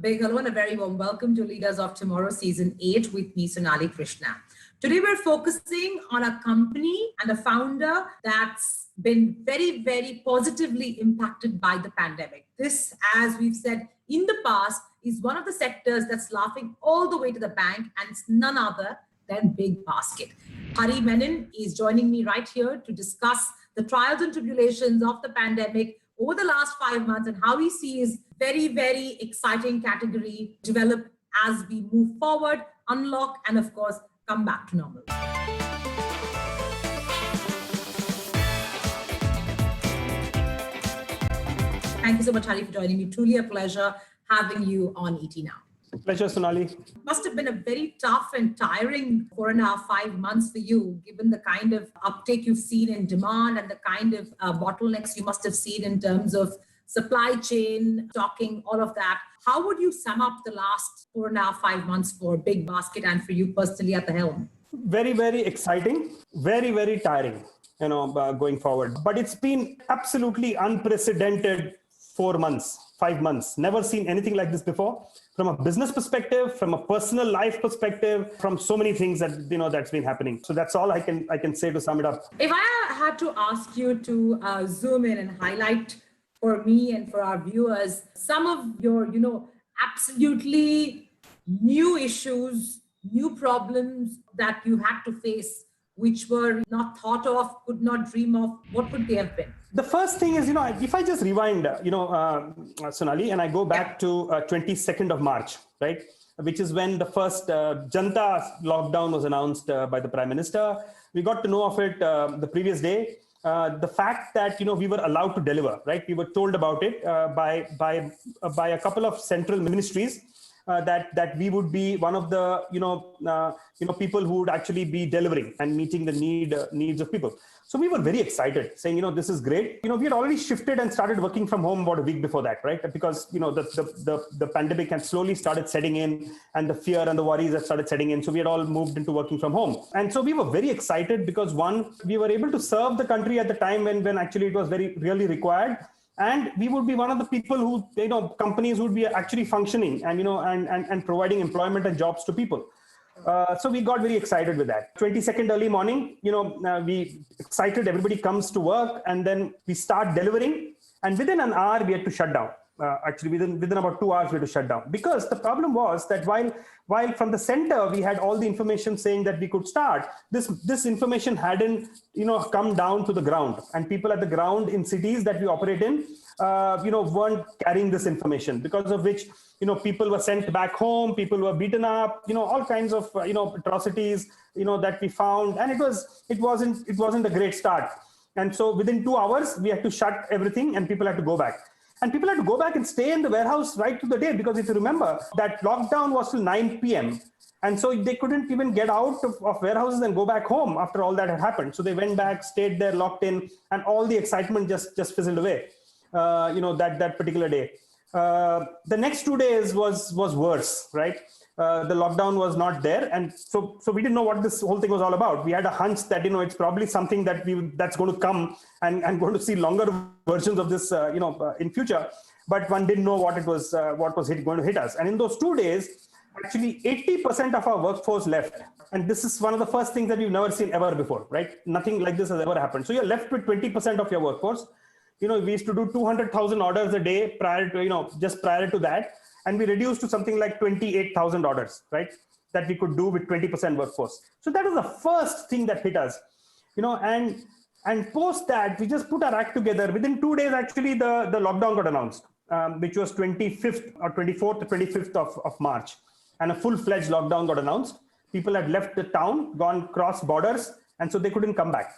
big hello and a very warm welcome to Leaders of Tomorrow Season 8 with me, Sonali Krishna. Today, we're focusing on a company and a founder that's been very, very positively impacted by the pandemic. This, as we've said in the past, is one of the sectors that's laughing all the way to the bank, and it's none other than BigBasket. Menon is joining me right here to discuss the trials and tribulations of the pandemic over the last 5 months and how he sees very, very exciting category develop as we move forward, unlock, and of course, come back to normal. Thank you so much, Hari, for joining me. Truly a pleasure having you on ET Now. Pleasure, Sonali. Must have been a very tough and tiring 4.5, 5 months for you, given the kind of uptake you've seen in demand and the kind of bottlenecks you must have seen in terms of supply chain, stocking, all of that. How would you sum up the last 4.5, 5 months for BigBasket and for you personally at the helm? Very, very exciting. Very, very tiring, going forward. But it's been absolutely unprecedented 4 months, 5 months. Never seen anything like this before. From a business perspective, from a personal life perspective, from so many things that that's been happening. So that's all I can say to sum it up. If I had to ask you to zoom in and highlight for me and for our viewers some of your absolutely new issues, new problems that you had to face, which were not thought of, could not dream of, what would they have been? The first thing is, if I just rewind, Sonali, and I go back to 22nd of March, right, which is when the first Janta lockdown was announced by the Prime Minister. We got to know of it the previous day. The fact that, we were allowed to deliver, right? We were told about it by a couple of central ministries. That we would be one of the people who would actually be delivering and meeting the needs of people. So we were very excited, saying this is great. We had already shifted and started working from home about a week before that, right? Because the pandemic had slowly started setting in, and the fear and the worries had started setting in. So we had all moved into working from home, and so we were very excited because one, we were able to serve the country at the time when actually it was really required. And we would be one of the people who, companies would be actually functioning and providing employment and jobs to people. So we got very excited with that. 22nd early morning, we excited, everybody comes to work, and then we start delivering. And within an hour, we had to shut down. Actually, within about 2 hours, we had to shut down. Because the problem was that while from the center, we had all the information saying that we could start, this information hadn't, come down to the ground. And people at the ground in cities that we operate in, weren't carrying this information, because of which, people were sent back home, people were beaten up, all kinds of, atrocities, that we found. And it wasn't a great start. And so within 2 hours, we had to shut everything and people had to go back. And people had to go back and stay in the warehouse right to the day, because if you remember, that lockdown was till 9 p.m. And so they couldn't even get out of warehouses and go back home after all that had happened. So they went back, stayed there, locked in, and all the excitement just fizzled away, that particular day. The next 2 days was worse, right? The lockdown was not there. And so we didn't know what this whole thing was all about. We had a hunch that, it's probably something that's going to come and going to see longer versions of this, in future. But one didn't know what was going to hit us. And in those 2 days, actually 80% of our workforce left. And this is one of the first things that we've never seen ever before, right? Nothing like this has ever happened. So you're left with 20% of your workforce. We used to do 200,000 orders a day just prior to that. And we reduced to something like 28,000 orders, right? That we could do with 20% workforce. So that was the first thing that hit us, and post that, we just put our act together. Within 2 days, actually, the lockdown got announced, which was 25th or 24th or 25th of March. And a full-fledged lockdown got announced. People had left the town, gone cross borders, and so they couldn't come back.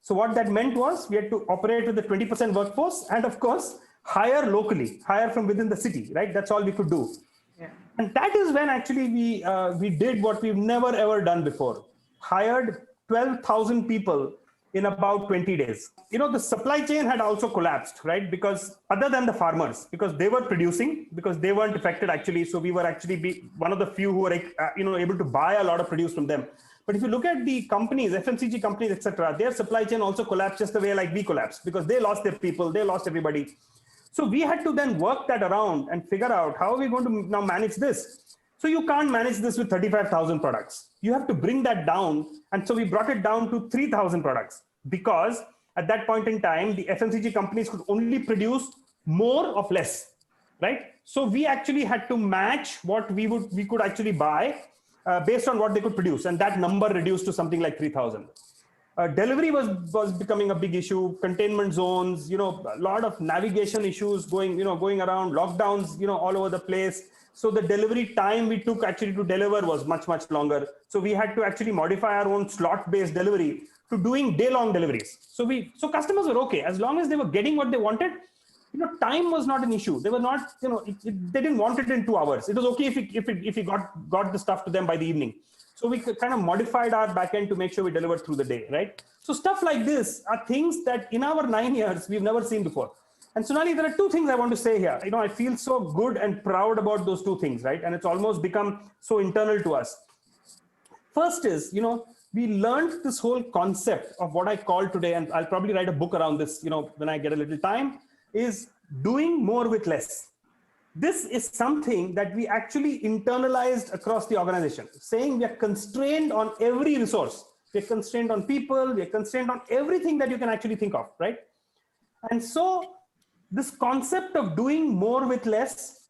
So what that meant was we had to operate with the 20% workforce and, of course, hire locally, hire from within the city, right? That's all we could do. Yeah. And that is when actually we did what we've never ever done before. Hired 12,000 people in about 20 days. The supply chain had also collapsed, right? Because other than the farmers, because they were producing, because they weren't affected actually. So we were actually one of the few who were, able to buy a lot of produce from them. But if you look at the companies, FMCG companies, etc., their supply chain also collapsed just the way like we collapsed, because they lost their people, they lost everybody. So we had to then work that around and figure out how are we going to now manage this. So you can't manage this with 35,000 products. You have to bring that down. And so we brought it down to 3,000 products, because at that point in time, the FMCG companies could only produce more of less, right? So we actually had to match what we could actually buy based on what they could produce. And that number reduced to something like 3,000. Delivery was becoming a big issue. Containment zones, a lot of navigation issues going around, lockdowns, all over the place. So the delivery time we took actually to deliver was much, much longer. So we had to actually modify our own slot-based delivery to doing day-long deliveries. So customers were okay as long as they were getting what they wanted. Time was not an issue. They were not, they didn't want it in 2 hours. It was okay if we got the stuff to them by the evening. So we kind of modified our backend to make sure we delivered through the day, right? So stuff like this are things that in our 9 years, we've never seen before. And Sonali, there are 2 things I want to say here. I feel so good and proud about those 2 things, right? And it's almost become so internal to us. First is, we learned this whole concept of what I call today, and I'll probably write a book around this, when I get a little time, is doing more with less. This is something that we actually internalized across the organization, saying we are constrained on every resource. We're constrained on people, we're constrained on everything that you can actually think of, right? And so this concept of doing more with less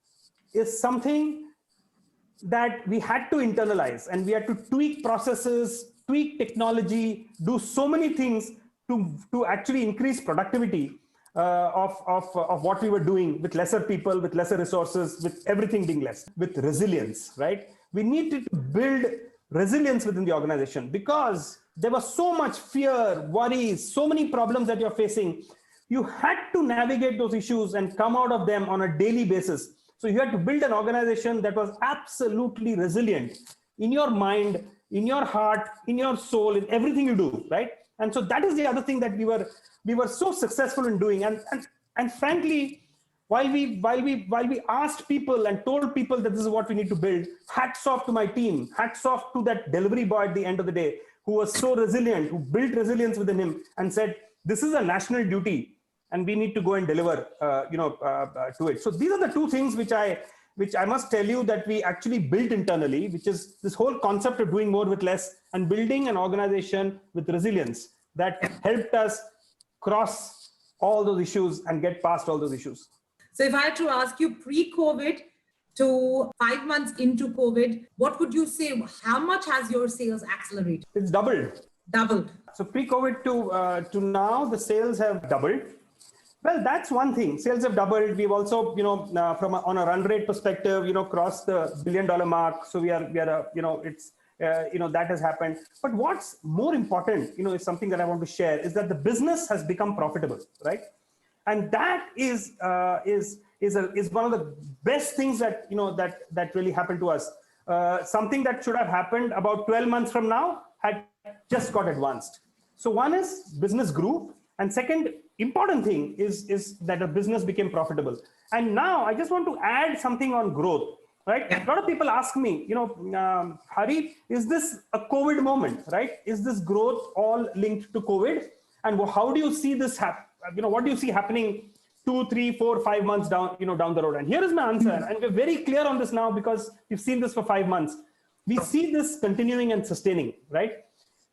is something that we had to internalize, and we had to tweak processes, tweak technology, do so many things to actually increase productivity of what we were doing with lesser people, with lesser resources, with everything being less, with resilience, right? We needed to build resilience within the organization because there was so much fear, worries, so many problems that you're facing. You had to navigate those issues and come out of them on a daily basis. So you had to build an organization that was absolutely resilient in your mind, in your heart, in your soul, in everything you do, right? And so that is the other thing that we were so successful in doing. And frankly, while we asked people and told people that this is what we need to build, hats off to my team, hats off to that delivery boy at the end of the day, who was so resilient, who built resilience within him and said, this is a national duty and we need to go and deliver, to it. So these are the 2 things which I must tell you that we actually built internally, which is this whole concept of doing more with less and building an organization with resilience that helped us cross all those issues and get past all those issues. So if I had to ask you to 5 months into COVID, what would you say? How much has your sales accelerated? It's doubled. Doubled. So pre-COVID to now, the sales have doubled. Well, that's one thing. Sales have doubled. We've also, on a run rate perspective, crossed the $1 billion mark. So we are, that has happened. But what's more important, is something that I want to share is that the business has become profitable, right? And that is one of the best things that, that really happened to us. Something that should have happened about 12 months from now had just got advanced. So one is business grew. And second important thing is that a business became profitable. And now I just want to add something on growth, right? Yeah. A lot of people ask me, Hari, is this a COVID moment, right? Is this growth all linked to COVID? And how do you see this happen? What do you see happening 2, 3, 4, 5 months down the road? And here is my answer. And we're very clear on this now because we've seen this for 5 months. We see this continuing and sustaining, right?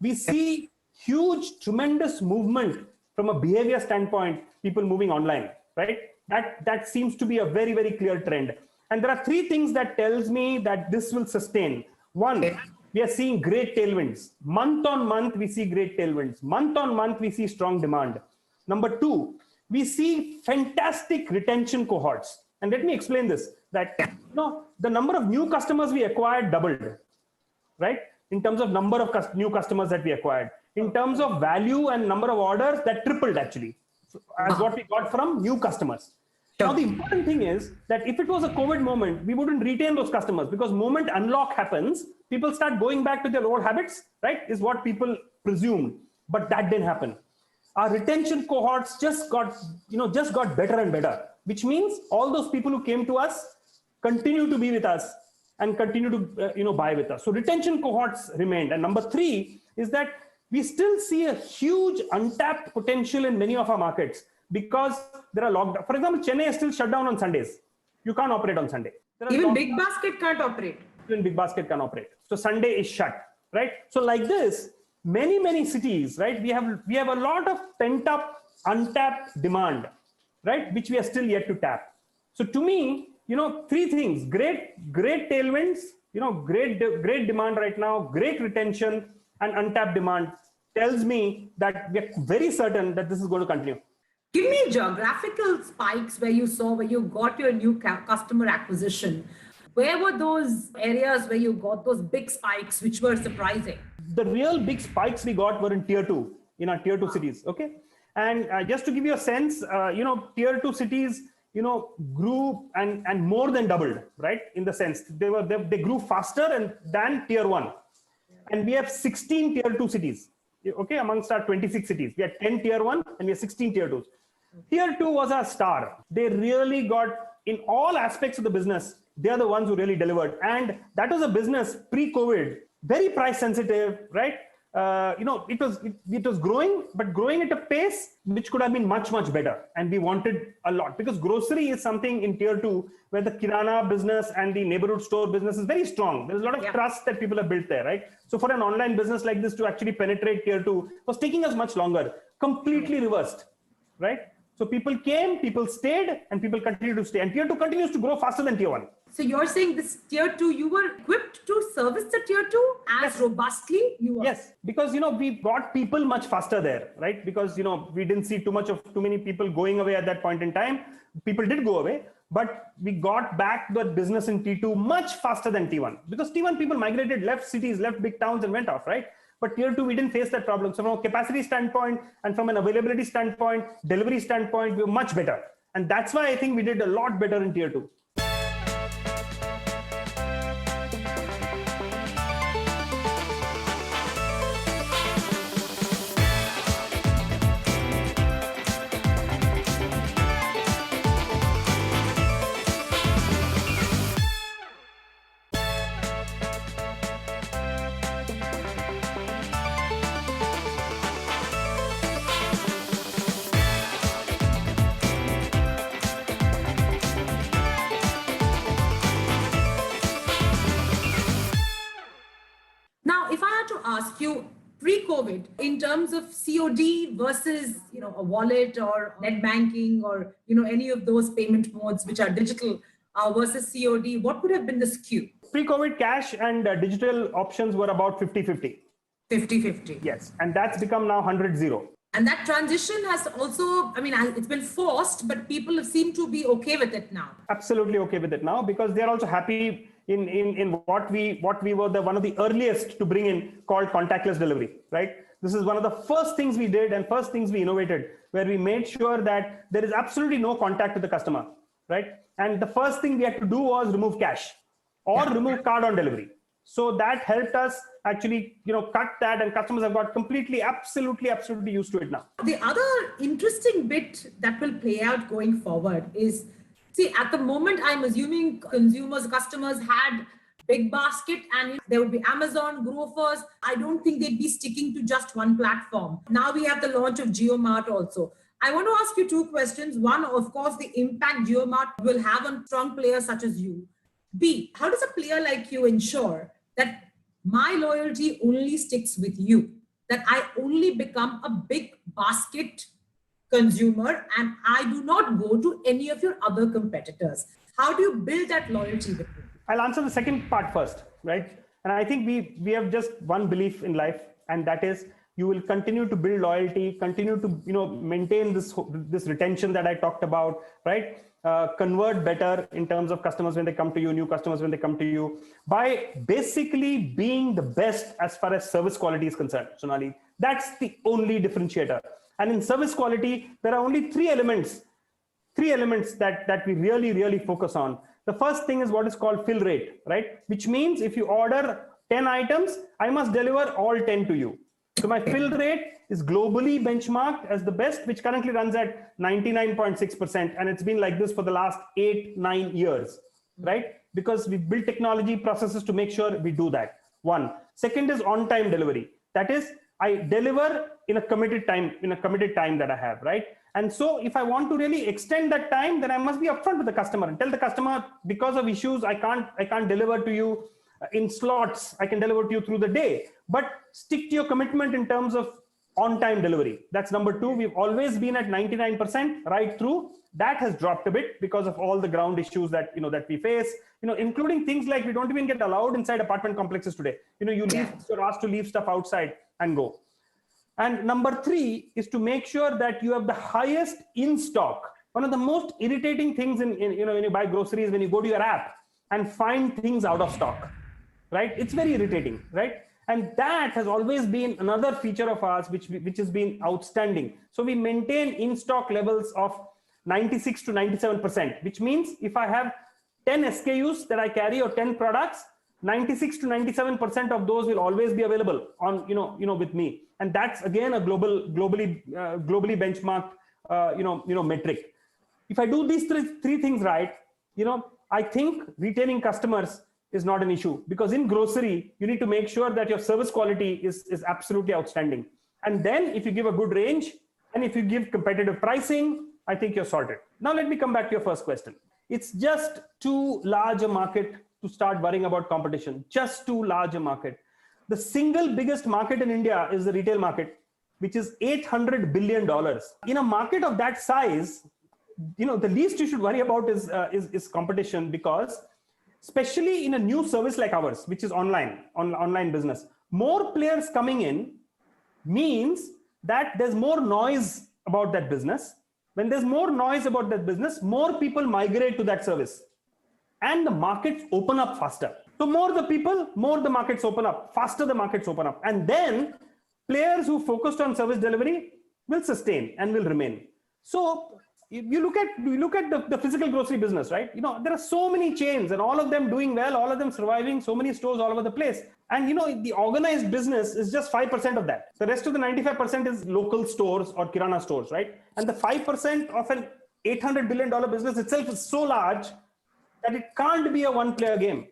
We see huge, tremendous movement from a behavior standpoint, people moving online, right? That seems to be a very, very clear trend. And there are 3 things that tells me that this will sustain. One, we are seeing great tailwinds. Month on month, we see great tailwinds. Month on month, we see strong demand. Number 2, we see fantastic retention cohorts. And let me explain this, that the number of new customers we acquired doubled, right? In terms of number of new customers that we acquired. In terms of value and number of orders, that tripled actually, as what we got from new customers. Now, the important thing is that if it was a COVID moment, we wouldn't retain those customers because moment unlock happens, people start going back to their old habits, right? Is what people presumed, but that didn't happen. Our retention cohorts just got better and better, which means all those people who came to us continue to be with us and continue to buy with us. So retention cohorts remained. And number 3 is that we still see a huge untapped potential in many of our markets. because there are lockdown. For example, Chennai is still shut down on Sundays. You can't operate on Sunday. Even BigBasket can't operate. Even BigBasket can operate. So Sunday is shut, right? So like this, many cities, right? We have a lot of pent up, untapped demand, right? Which we are still yet to tap. So to me, three things: great tailwinds, great demand right now, great retention, and untapped demand tells me that we are very certain that this is going to continue. Give me geographical spikes where you got your new customer acquisition. Where were those areas where you got those big spikes, which were surprising? The real big spikes we got were in tier 2, in our tier 2 cities. Okay. And just to give you a sense, tier 2 cities, grew and more than doubled, right? In the sense they grew faster than tier 1. And we have 16 tier 2 cities. Okay, amongst our 26 cities, we had 10 tier 1 and we have 16 tier 2s. Tier 2 was our star. They really got, in all aspects of the business, they are the ones who really delivered. And that was a business pre-COVID, very price sensitive, right? It was growing, but growing at a pace which could have been much better. And we wanted a lot, because grocery is something in tier 2 where the kirana business and the neighborhood store business is very strong. There's a lot of trust that people have built there, right? So for an online business like this to actually penetrate tier 2 was taking us much longer. Completely reversed, right? So people came, people stayed, and people continue to stay. And tier 2 continues to grow faster than tier 1. So you're saying this tier 2, you were equipped to service the tier 2 as robustly? You were. Yes, because we got people much faster there, right? Because we didn't see too many people going away at that point in time. People did go away, but we got back the business in T2 much faster than T1, because T1 people migrated, left cities, left big towns, and went off, right? But tier 2, we didn't face that problem. So from a capacity standpoint and from an availability standpoint, delivery standpoint, we were much better. And that's why I think we did a lot better in tier 2. Ask you, pre-COVID, in terms of COD versus a wallet or net banking or any of those payment modes which are digital versus COD, what would have been the skew? Pre-COVID, cash and digital options were about 50-50. 50-50. Yes, and that's become now 100-0. And that transition has also, it's been forced, but people seem to be okay with it now. Absolutely okay with it now, because they're also happy in what we were one of the earliest to bring in, called contactless delivery, right? This is one of the first things we did and first things we innovated, where we made sure that there is absolutely no contact with the customer, right? And the first thing we had to do was remove cash or remove card on delivery. So that helped us actually, cut that, and customers have got absolutely used to it now. The other interesting bit that will play out going forward is, see, at the moment, I'm assuming customers had BigBasket and there would be Amazon, grocers. I don't think they'd be sticking to just one platform. Now we have the launch of JioMart also. I want to ask you two questions. One, of course, the impact JioMart will have on strong players such as you. B, how does a player like you ensure that my loyalty only sticks with you, that I only become a BigBasket consumer and I do not go to any of your other competitors? How do you build that loyalty with me? I'll answer the second part first, right? And I think we have just one belief in life, and that is you will continue to build loyalty, continue to maintain this retention that I talked about, right? Convert better in terms of customers when they come to you, new customers when they come to you, by basically being the best as far as service quality is concerned, Sonali. That's the only differentiator. And in service quality, there are only three elements that we really focus on. The first thing is what is called fill rate, right? Which means if you order 10 items, I must deliver all 10 to you. So my fill rate is globally benchmarked as the best, which currently runs at 99.6%. And it's been like this for the last 8-9 years, right? Because we built technology processes to make sure we do that. One. Second is on-time delivery. That is, I deliver in a committed time that I have, right? And so if I want to really extend that time, then I must be upfront with the customer and tell the customer, because of issues, I can't deliver to you in slots. I can deliver to you through the day, but stick to your commitment in terms of on-time delivery. That's number two. We've always been at 99% right through. That has dropped a bit because of all the ground issues that we face, including things like we don't even get allowed inside apartment complexes today. You're asked to leave stuff outside and go. And number three is to make sure that you have the highest in stock. One of the most irritating things when you buy groceries, when you go to your app and find things out of stock, right? It's very irritating, right? And that has always been another feature of ours, which has been outstanding. So we maintain in stock levels of 96 to 97%, which means if I have 10 SKUs that I carry or 10 products, 96 to 97% of those will always be available on, with me. And that's again a globally benchmarked, metric. If I do these three things right, I think retaining customers is not an issue, because in grocery, you need to make sure that your service quality is absolutely outstanding. And then if you give a good range and if you give competitive pricing, I think you're sorted. Now, let me come back to your first question. It's just too large a market to start worrying about competition, just too large a market. The single biggest market in India is the retail market, which is $800 billion. In a market of that size, the least you should worry about is competition, because especially in a new service like ours, which is online business, more players coming in means that there's more noise about that business. When there's more noise about that business, more people migrate to that service and the markets open up faster. So more the people, more the markets open up, faster the markets open up. And then players who focused on service delivery will sustain and will remain. So you look at the physical grocery business, right? There are so many chains and all of them doing well, all of them surviving, so many stores all over the place. And the organized business is just 5% of that. The rest of the 95% is local stores or kirana stores, right? And the 5% of an $800 billion business itself is so large that it can't be a one-player game,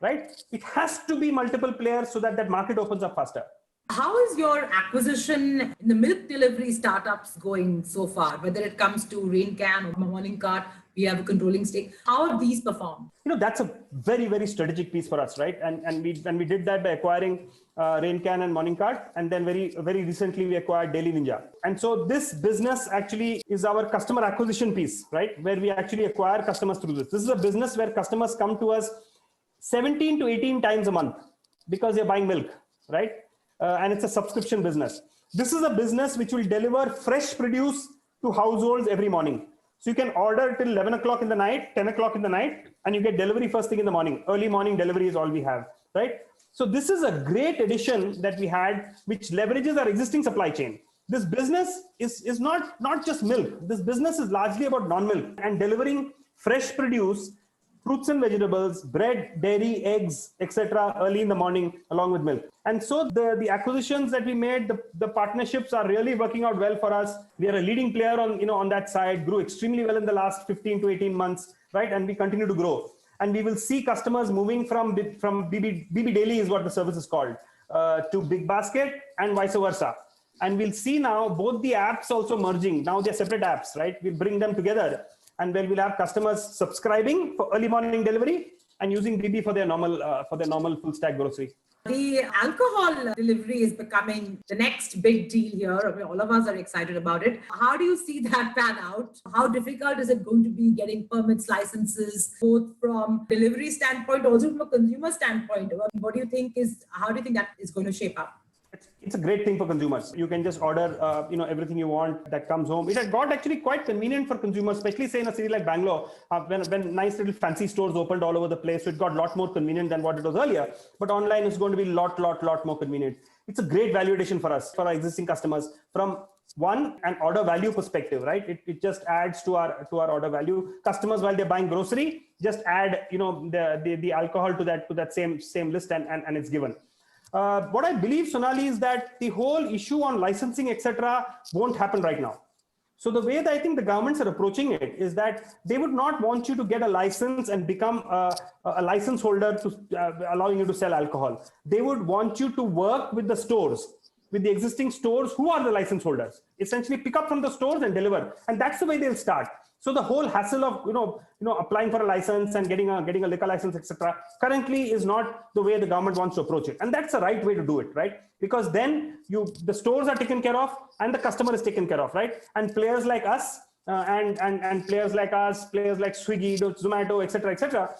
right? It has to be multiple players so that market opens up faster. How is your acquisition in the milk delivery startups going so far? Whether it comes to Raincan or Morning Cart, we have a controlling stake. How have these performed? That's a very, very strategic piece for us, right? And we did that by acquiring Raincan and Morning Cart, and then very, very recently we acquired Daily Ninja. And so this business actually is our customer acquisition piece, right? Where we actually acquire customers through this. This is a business where customers come to us 17 to 18 times a month because they're buying milk, right? And it's a subscription business. This is a business which will deliver fresh produce to households every morning. So you can order till 11 o'clock in the night, 10 o'clock in the night, and you get delivery first thing in the morning. Early morning delivery is all we have, right? So this is a great addition that we had, which leverages our existing supply chain. This business is not just milk. This business is largely about non-milk and delivering fresh produce, fruits and vegetables, bread, dairy, eggs, etc. early in the morning along with milk. And so the acquisitions that we made, the partnerships are really working out well for us. We are a leading player on that side, grew extremely well in the last 15 to 18 months, right? And we continue to grow. And we will see customers moving from BB Daily is what the service is called, to BigBasket and vice versa. And we'll see now both the apps also merging. Now they're separate apps, right? We'll bring them together. And then we'll have customers subscribing for early morning delivery and using BB for their normal full stack grocery. The alcohol delivery is becoming the next big deal here. I mean, all of us are excited about it. How do you see that pan out? How difficult is it going to be getting permits, licenses, both from delivery standpoint, also from a consumer standpoint? How do you think that is going to shape up? It's a great thing for consumers. You can just order, everything you want that comes home. It has got actually quite convenient for consumers, especially say in a city like Bangalore, when nice little fancy stores opened all over the place. So it got a lot more convenient than what it was earlier. But online is going to be a lot more convenient. It's a great value addition for us, for our existing customers, from an order value perspective, right? It just adds to our order value. Customers, while they're buying grocery, just add, the alcohol to that same list and it's given. What I believe, Sonali, is that the whole issue on licensing, etc., won't happen right now. So the way that I think the governments are approaching it is that they would not want you to get a license and become a license holder to allowing you to sell alcohol. They would want you to work with the stores with the existing stores who are the license holders. Essentially pick up from the stores and deliver. And that's the way they'll start. So the whole hassle of applying for a license and getting a liquor license, etc., currently is not the way the government wants to approach it. And that's the right way to do it, right? Because then the stores are taken care of and the customer is taken care of, right? And players like us and players like us, players like Swiggy, Zomato, etc.,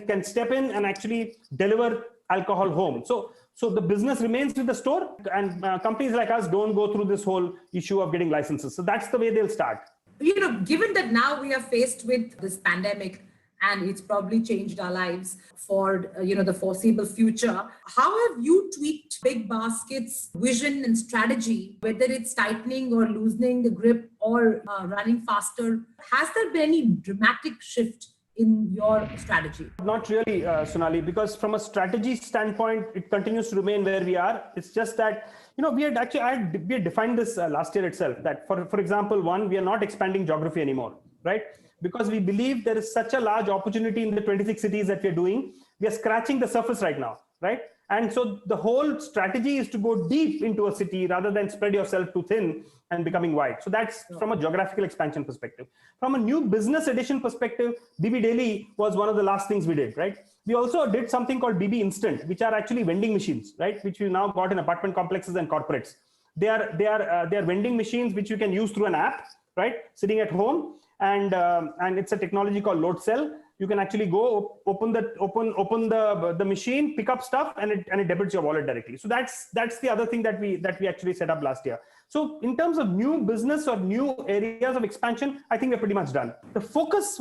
can step in and actually deliver alcohol home. So the business remains with the store, and companies like us don't go through this whole issue of getting licenses. So that's the way they'll start. Given that now we are faced with this pandemic and it's probably changed our lives for, the foreseeable future, how have you tweaked BigBasket's vision and strategy, whether it's tightening or loosening the grip or running faster? Has there been any dramatic shift in your strategy? Not really, Sonali, because from a strategy standpoint, it continues to remain where we are. It's just that, we had defined this last year itself, that for example, we are not expanding geography anymore, right? Because we believe there is such a large opportunity in the 26 cities that we're doing. We are scratching the surface right now, right? And so the whole strategy is to go deep into a city rather than spread yourself too thin and becoming wide. So that's from a geographical expansion perspective. From a new business addition perspective, BB Daily was one of the last things we did, right? We also did something called BB Instant, which are actually vending machines, right? Which we now got in apartment complexes and corporates. They are vending machines which you can use through an app, right? Sitting at home, and it's a technology called load cell. You can actually go open the machine, pick up stuff, and it debits your wallet directly. So that's the other thing that we actually set up last year. So in terms of new business or new areas of expansion, I think we're pretty much done. The focus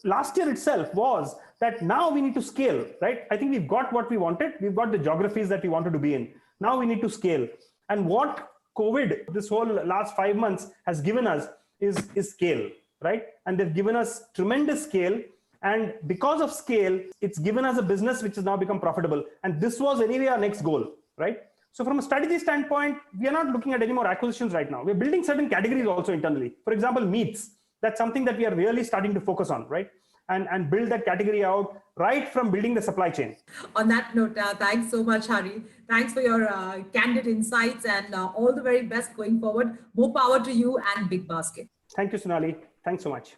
last year itself was that now we need to scale, right? I think we've got what we wanted. We've got the geographies that we wanted to be in. Now we need to scale. And what COVID, this whole last 5 months, has given us is scale, right? And they've given us tremendous scale. And because of scale, it's given us a business which has now become profitable. And this was anyway our next goal, right? So from a strategy standpoint, we are not looking at any more acquisitions right now. We're building certain categories also internally. For example, meats. That's something that we are really starting to focus on, right? And build that category out right from building the supply chain. On that note, thanks so much, Hari. Thanks for your candid insights and all the very best going forward. More power to you and BigBasket. Thank you, Sonali. Thanks so much.